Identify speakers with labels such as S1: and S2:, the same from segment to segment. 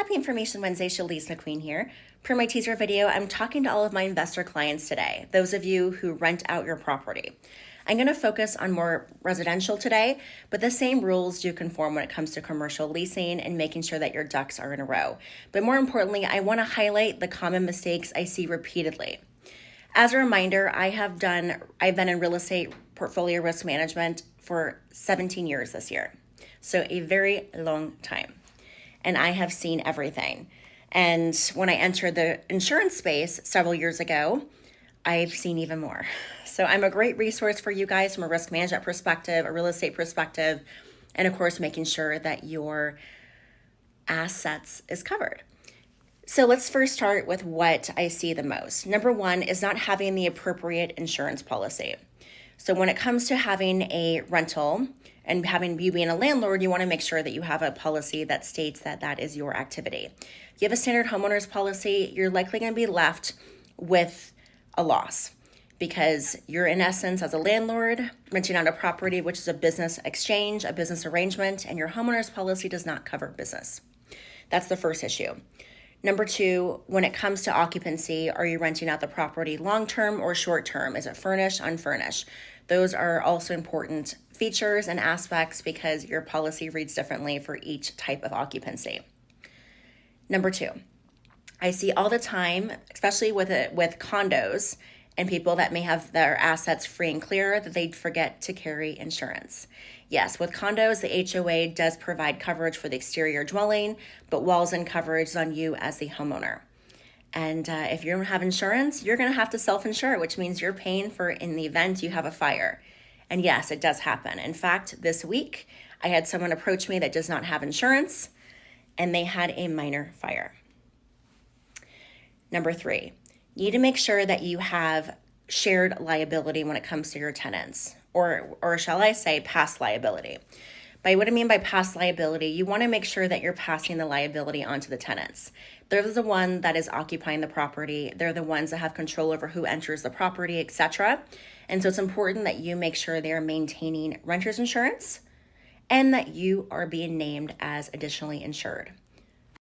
S1: Happy Information Wednesday, cmcqueen here. Per my teaser video, I'm talking to all of my investor clients today, those of you who rent out your property. I'm going to focus on more residential today, but the same rules do conform when it comes to commercial leasing and making sure that your ducks are in a row. But more importantly, I want to highlight the common mistakes I see repeatedly. As a reminder, I've been in real estate portfolio risk management for 17 years this year. So a very long time. And I have seen everything. And when I entered the insurance space several years ago, I've seen even more. So I'm a great resource for you guys from a risk management perspective, a real estate perspective, and of course, making sure that your assets is covered. So let's first start with what I see the most. Number one is not having the appropriate insurance policy. So when it comes to having a rental and having you being a landlord, you want to make sure that you have a policy that states that that is your activity. If you have a standard homeowner's policy, you're likely going to be left with a loss because you're in essence as a landlord renting out a property, which is a business exchange, a business arrangement, and your homeowner's policy does not cover business. That's the first issue. Number two, when it comes to occupancy, are you renting out the property long-term or short-term? Is it furnished, unfurnished? Those are also important features and aspects because your policy reads differently for each type of occupancy. Number two, I see all the time, especially with condos and people that may have their assets free and clear, that they forget to carry insurance. Yes, with condos, the HOA does provide coverage for the exterior dwelling, but walls and coverage is on you as the homeowner. And if you don't have insurance, you're going to have to self-insure, which means you're paying for in the event you have a fire. And yes, it does happen. In fact, this week, I had someone approach me that does not have insurance, and they had a minor fire. Number three, you need to make sure that you have shared liability when it comes to your tenants, or shall I say past liability. By what I mean by past liability, you want to make sure that you're passing the liability onto the tenants. They're the one that is occupying the property. They're the ones that have control over who enters the property, etc. And so it's important that you make sure they're maintaining renter's insurance and that you are being named as additionally insured.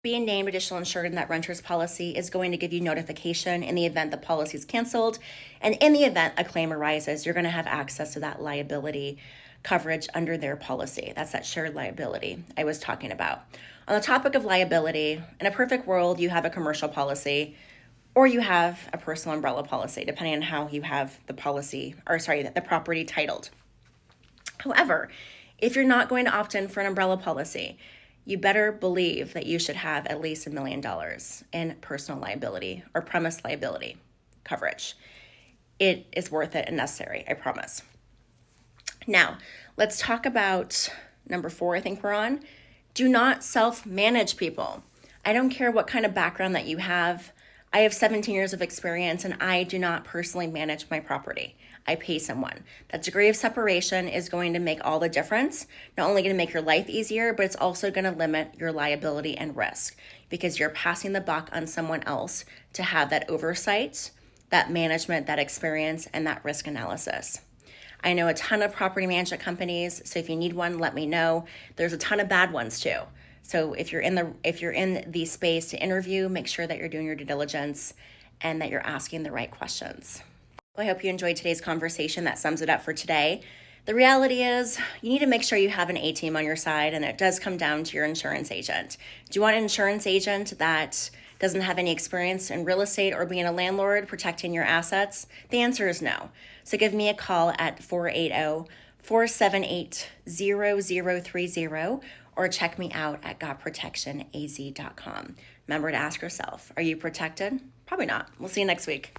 S1: Being named additional insured in that renter's policy is going to give you notification in the event the policy is canceled. And in the event a claim arises, you're going to have access to that liability coverage under their policy. That's that shared liability I was talking about. On the topic of liability, in a perfect world, you have a commercial policy or you have a personal umbrella policy, depending on how you have the property titled. However, if you're not going to opt in for an umbrella policy, you better believe that you should have at least $1 million in personal liability or premise liability coverage. It is worth it and necessary, I promise. Now, let's talk about number 4, I think we're on. Do not self-manage people. I don't care what kind of background that you have. I have 17 years of experience and I do not personally manage my property. I pay someone. That degree of separation is going to make all the difference. Not only going to make your life easier, but it's also going to limit your liability and risk because you're passing the buck on someone else to have that oversight, that management, that experience, and that risk analysis. I know a ton of property management companies, so if you need one, let me know. There's a ton of bad ones too. So if you're in the space to interview, make sure that you're doing your due diligence and that you're asking the right questions. I hope you enjoyed today's conversation. That sums it up for today. The reality is you need to make sure you have an A-team on your side, and it does come down to your insurance agent. Do you want an insurance agent that doesn't have any experience in real estate or being a landlord protecting your assets? The answer is no. So give me a call at 480-478-0030 or check me out at gotprotectionaz.com. Remember to ask yourself, are you protected? Probably not. We'll see you next week.